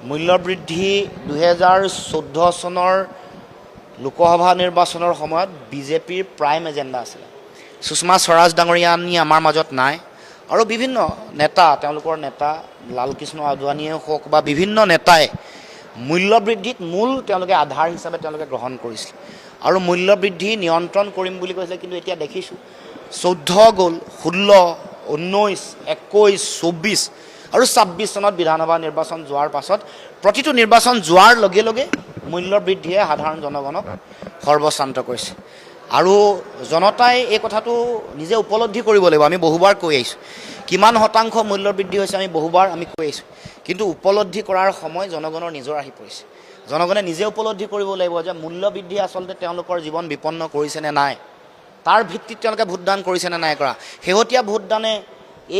মূল্যবৃদ্ধি 2014 চনৰ লোকসভা নিৰ্বাচনৰ সময়ত বিজেপিৰ প্ৰাইম এজেণ্ডা আছিলে। সুষমা স্বৰাজ ডাঙৰীয়া আনি আমাৰ মাজত নাই আৰু বিভিন্ন নেতা তেওঁলোকৰ নেতা লালকৃষ্ণ আদৱানীয়ে হওক বা বিভিন্ন নেতাই মূল্যবৃদ্ধিক মূল তেওঁলোকে আধাৰ হিচাপে তেওঁলোকে গ্ৰহণ কৰিছিল আৰু মূল্যবৃদ্ধি নিয়ন্ত্ৰণ কৰিম বুলি কৈছিলে। কিন্তু এতিয়া দেখিছোঁ 14 গ'ল, 16, 19, 21, 24 আৰু 26 চনত বিধানসভা নিৰ্বাচন যোৱাৰ পাছত প্ৰতিটো নিৰ্বাচন যোৱাৰ লগে লগে মূল্যবৃদ্ধিয়ে সাধাৰণ জনগণক সৰ্বশ্ৰান্ত কৰিছে আৰু জনতাই এই কথাটো নিজে উপলব্ধি কৰিব লাগিব। আমি বহুবাৰ কৈ আহিছোঁ কিমান শতাংশ মূল্যবৃদ্ধি হৈছে, আমি বহুবাৰ আমি কৈ আহিছোঁ, কিন্তু উপলব্ধি কৰাৰ সময় জনগণৰ নিজৰ আহি পৰিছে। জনগণে নিজে উপলব্ধি কৰিব লাগিব যে মূল্যবৃদ্ধি আচলতে তেওঁলোকৰ জীৱন বিপন্ন কৰিছেনে নাই, তাৰ ভিত্তিত তেওঁলোকে ভোটদান কৰিছেনে নাই কৰা। শেহতীয়া ভোটদানে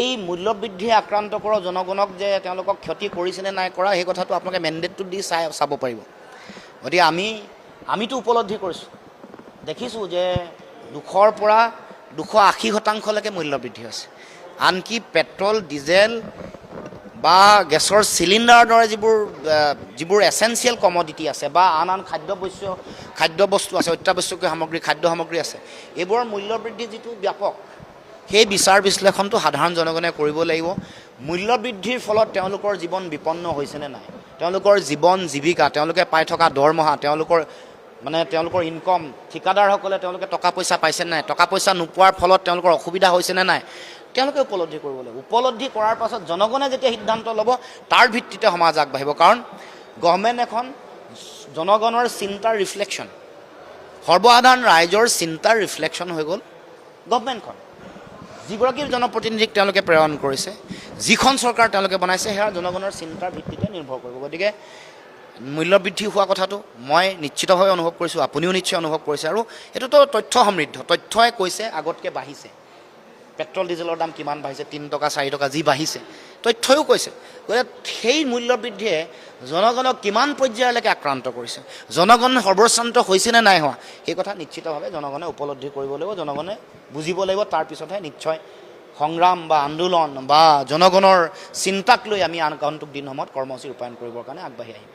এই মূল্যবৃদ্ধিয়ে আক্ৰান্ত কৰা জনগণক যে তেওঁলোকক ক্ষতি কৰিছেনে নাই কৰা সেই কথাটো আপোনালোকে মেণ্ডেটটো দি চাব পাৰিব। গতিকে আমিতো উপলব্ধি কৰিছোঁ, দেখিছোঁ যে 200ৰ পৰা 280% মূল্যবৃদ্ধি হৈছে। আনকি পেট্ৰল, ডিজেল বা গেছৰ চিলিণ্ডাৰৰ দৰে যিবোৰ এচেঞ্চিয়েল কমডিটি আছে বা আন খাদ্যবস্তু আছে, অত্যাৱশ্যকীয় সামগ্ৰী, খাদ্য সামগ্ৰী আছে, এইবোৰৰ মূল্যবৃদ্ধি যিটো ব্যাপক, সেই বিচাৰ বিশ্লেষণটো সাধাৰণ জনগণে কৰিব লাগিব। মূল্যবৃদ্ধিৰ ফলত তেওঁলোকৰ জীৱন বিপন্ন হৈছেনে নাই, তেওঁলোকৰ জীৱন জীৱিকা, তেওঁলোকে পাই থকা দৰমহা, তেওঁলোকৰ ইনকম, ঠিকাদাৰসকলে তেওঁলোকে টকা পইচা পাইছেনে নাই, টকা পইচা নোপোৱাৰ ফলত তেওঁলোকৰ অসুবিধা হৈছেনে নাই, তেওঁলোকে উপলব্ধি কৰিব লাগিব। উপলব্ধি কৰাৰ পাছত জনগণে যেতিয়া সিদ্ধান্ত ল'ব তাৰ ভিত্তিতে সমাজ আগবাঢ়িব। কাৰণ গভৰ্ণমেণ্ট এখন জনগণৰ চিন্তাৰ ৰিফ্লেকশ্যন, সৰ্বসাধাৰণ ৰাইজৰ চিন্তাৰ ৰিফ্লেকশ্যন হৈ গ'ল গভৰ্ণমেণ্টখন। যিগৰাকী জনপ্ৰতিনিধিক তেওঁলোকে প্ৰেৰণ কৰিছে, যিখন চৰকাৰ তেওঁলোকে বনাইছে, সেয়া জনগণৰ চিন্তাৰ ভিত্তিতে নিৰ্ভৰ কৰিব। গতিকে মূল্যবৃদ্ধি হোৱা কথাটো মই নিশ্চিতভাৱে অনুভৱ কৰিছোঁ, আপুনিও নিশ্চয় অনুভৱ কৰিছে আৰু এইটোতো তথ্য সমৃদ্ধ। তথ্যই কৈছে আগতকৈ বাঢ়িছে। পেট্ৰল ডিজেলৰ দাম কিমান বাঢ়িছে, 3 টকা 4 টকা যি বাঢ়িছে, তথ্যও কৈছে। গতিকে সেই মূল্যবৃদ্ধিয়ে জনগণক কিমান পৰ্যায়লৈকে আক্ৰান্ত কৰিছে, জনগণ সৰ্বশ্ৰান্ত হৈছেনে নাই হোৱা, সেই কথা নিশ্চিতভাৱে জনগণে উপলব্ধি কৰিব লাগিব, জনগণে বুজিব লাগিব। তাৰপিছতহে নিশ্চয় সংগ্ৰাম বা আন্দোলন বা জনগণৰ চিন্তাক লৈ আমি আগন্তুক দিনসমূহত কৰ্মসূচী ৰূপায়ণ কৰিবৰ কাৰণে আগবাঢ়ি আহিম।